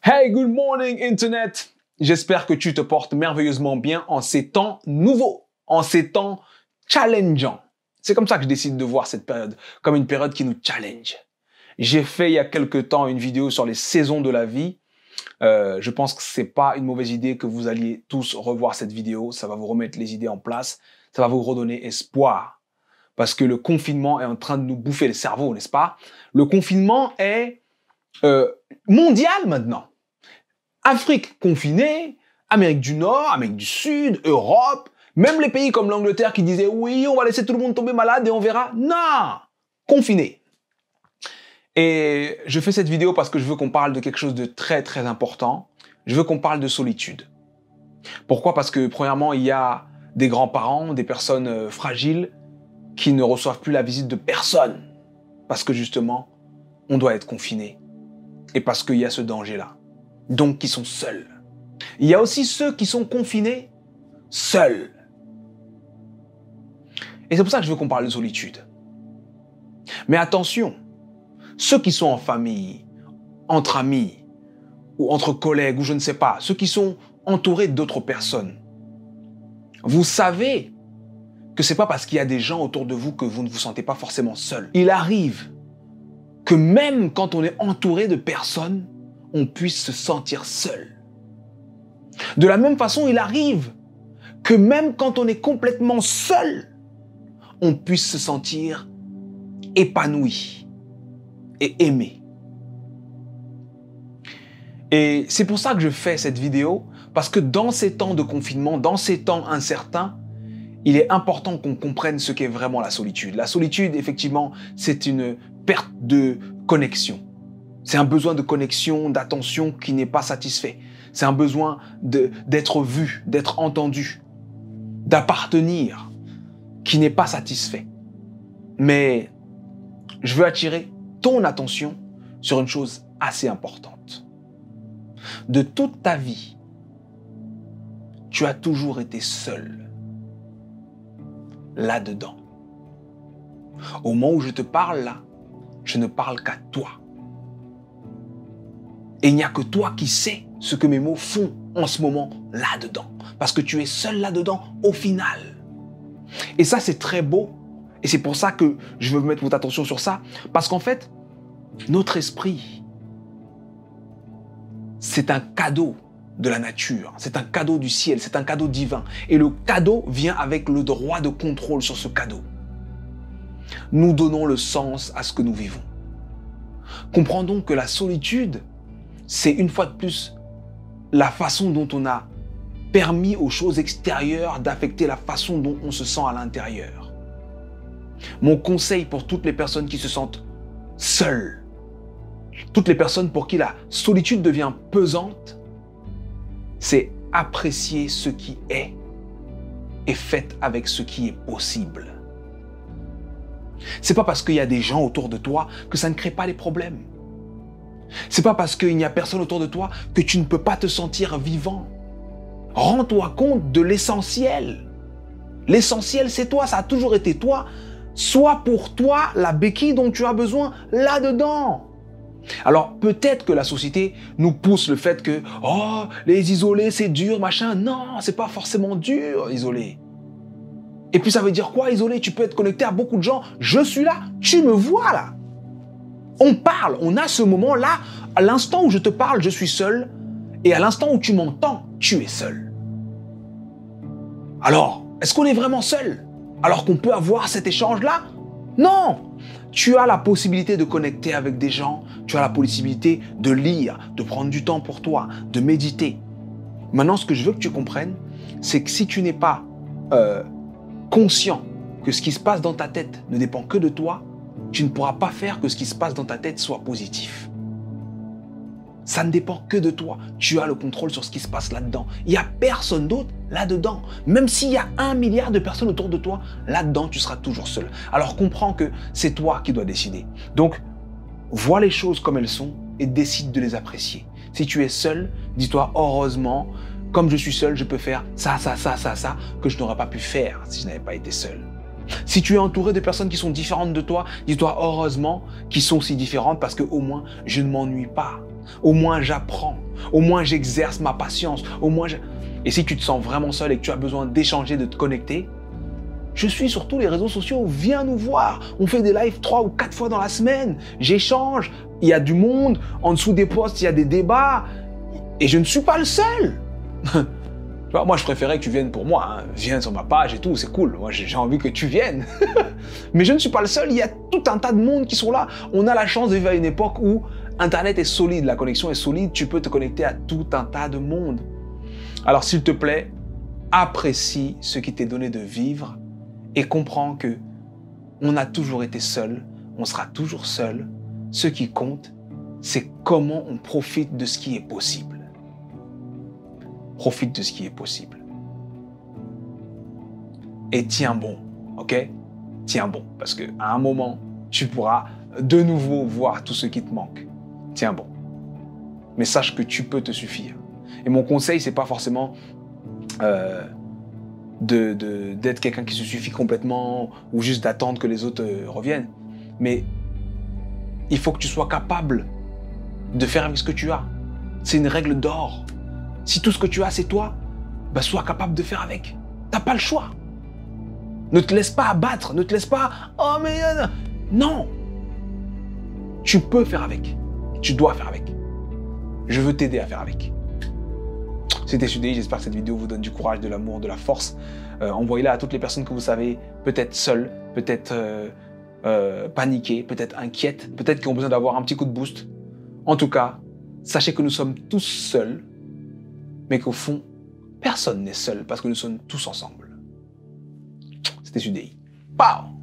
Hey, good morning Internet! J'espère que tu te portes merveilleusement bien en ces temps nouveaux, en ces temps challengeants. C'est comme ça que je décide de voir cette période, comme une période qui nous challenge. J'ai fait il y a quelque temps une vidéo sur les saisons de la vie. Je pense que c'est pas une mauvaise idée que vous alliez tous revoir cette vidéo. Ça va vous remettre les idées en place. Ça va vous redonner espoir. Parce que le confinement est en train de nous bouffer le cerveau, n'est-ce pas? Le confinement est mondial maintenant. Afrique confinée, Amérique du Nord, Amérique du Sud, Europe, même les pays comme l'Angleterre qui disaient « Oui, on va laisser tout le monde tomber malade et on verra. » Non! Confiné. Et je fais cette vidéo parce que je veux qu'on parle de quelque chose de très très important. Je veux qu'on parle de solitude. Pourquoi? Parce que premièrement, il y a des grands-parents, des personnes fragiles qui ne reçoivent plus la visite de personne. Parce que justement, on doit être confiné. Et parce qu'il y a ce danger-là. Donc qui sont seuls. Il y a aussi ceux qui sont confinés seuls. Et c'est pour ça que je veux qu'on parle de solitude. Mais attention, ceux qui sont en famille, entre amis, ou entre collègues, ou je ne sais pas, ceux qui sont entourés d'autres personnes, vous savez que c'est pas parce qu'il y a des gens autour de vous que vous ne vous sentez pas forcément seul. Il arrive que même quand on est entouré de personnes, on puisse se sentir seul. De la même façon, il arrive que même quand on est complètement seul, on puisse se sentir épanoui et aimé. Et c'est pour ça que je fais cette vidéo, parce que dans ces temps de confinement, dans ces temps incertains, il est important qu'on comprenne ce qu'est vraiment la solitude. La solitude, effectivement, c'est une perte de connexion. C'est un besoin de connexion, d'attention qui n'est pas satisfait. C'est un besoin d'être vu, d'être entendu, d'appartenir, qui n'est pas satisfait. Mais je veux attirer ton attention sur une chose assez importante. De toute ta vie, tu as toujours été seul, là-dedans. Au moment où je te parle là, je ne parle qu'à toi. Et il n'y a que toi qui sais ce que mes mots font en ce moment là-dedans. Parce que tu es seul là-dedans au final. Et ça, c'est très beau. Et c'est pour ça que je veux mettre votre attention sur ça. Parce qu'en fait, notre esprit, c'est un cadeau de la nature. C'est un cadeau du ciel. C'est un cadeau divin. Et le cadeau vient avec le droit de contrôle sur ce cadeau. Nous donnons le sens à ce que nous vivons. Comprends que la solitude, c'est une fois de plus la façon dont on a permis aux choses extérieures d'affecter la façon dont on se sent à l'intérieur. Mon conseil pour toutes les personnes qui se sentent seules, toutes les personnes pour qui la solitude devient pesante, c'est apprécier ce qui est et faites avec ce qui est possible. C'est pas parce qu'il y a des gens autour de toi que ça ne crée pas des problèmes. C'est pas parce qu'il n'y a personne autour de toi que tu ne peux pas te sentir vivant. Rends-toi compte de l'essentiel. L'essentiel, c'est toi, ça a toujours été toi. Sois pour toi la béquille dont tu as besoin là-dedans. Alors peut-être que la société nous pousse le fait que « Oh, les isolés, c'est dur, machin. » Non, c'est pas forcément dur, isolé. Et puis ça veut dire quoi, isolé? Tu peux être connecté à beaucoup de gens. Je suis là, tu me vois là. On parle, on a ce moment-là, à l'instant où je te parle, je suis seul, et à l'instant où tu m'entends, tu es seul. Alors, est-ce qu'on est vraiment seul? Alors qu'on peut avoir cet échange-là? Non! Tu as la possibilité de connecter avec des gens, tu as la possibilité de lire, de prendre du temps pour toi, de méditer. Maintenant, ce que je veux que tu comprennes, c'est que si tu n'es pas conscient que ce qui se passe dans ta tête ne dépend que de toi, tu ne pourras pas faire que ce qui se passe dans ta tête soit positif. Ça ne dépend que de toi. Tu as le contrôle sur ce qui se passe là-dedans. Il n'y a personne d'autre là-dedans. Même s'il y a 1 milliard de personnes autour de toi, là-dedans, tu seras toujours seul. Alors comprends que c'est toi qui dois décider. Donc, vois les choses comme elles sont et décide de les apprécier. Si tu es seul, dis-toi heureusement, comme je suis seul, je peux faire ça, que je n'aurais pas pu faire si je n'avais pas été seul. Si tu es entouré de personnes qui sont différentes de toi, dis-toi heureusement qu'ils sont si différentes parce qu'au moins je ne m'ennuie pas. Au moins j'apprends. Au moins, j'exerce ma patience. Au moins, Et si tu te sens vraiment seul et que tu as besoin d'échanger, de te connecter, je suis sur tous les réseaux sociaux. Viens nous voir. On fait des lives 3 ou 4 fois dans la semaine. J'échange. Il y a du monde. En dessous des posts, il y a des débats. Et je ne suis pas le seul. Tu vois, moi, je préférais que tu viennes pour moi. Hein. Viens sur ma page et tout, c'est cool. Moi, j'ai envie que tu viennes. Mais je ne suis pas le seul. Il y a tout un tas de monde qui sont là. On a la chance de vivre à une époque où Internet est solide, la connexion est solide. Tu peux te connecter à tout un tas de monde. Alors, s'il te plaît, apprécie ce qui t'est donné de vivre et comprends que on a toujours été seul. On sera toujours seul. Ce qui compte, c'est comment on profite de ce qui est possible. Profite de ce qui est possible. Et tiens bon, ok? Tiens bon, parce qu'à un moment, tu pourras de nouveau voir tout ce qui te manque. Tiens bon. Mais sache que tu peux te suffire. Et mon conseil, c'est pas forcément d'être quelqu'un qui se suffit complètement ou juste d'attendre que les autres reviennent. Mais il faut que tu sois capable de faire avec ce que tu as. C'est une règle d'or. Si tout ce que tu as, c'est toi, bah sois capable de faire avec. T'as pas le choix. Ne te laisse pas abattre, ne te laisse pas... Oh mais... Non. Tu peux faire avec. Tu dois faire avec. Je veux t'aider à faire avec. C'était Sudei, j'espère que cette vidéo vous donne du courage, de l'amour, de la force. Envoyez-la à toutes les personnes que vous savez, peut-être seules, peut-être paniquées, peut-être inquiètes, peut-être qui ont besoin d'avoir un petit coup de boost. En tout cas, sachez que nous sommes tous seuls, mais qu'au fond, personne n'est seul parce que nous sommes tous ensemble. C'était Sudei. Pow!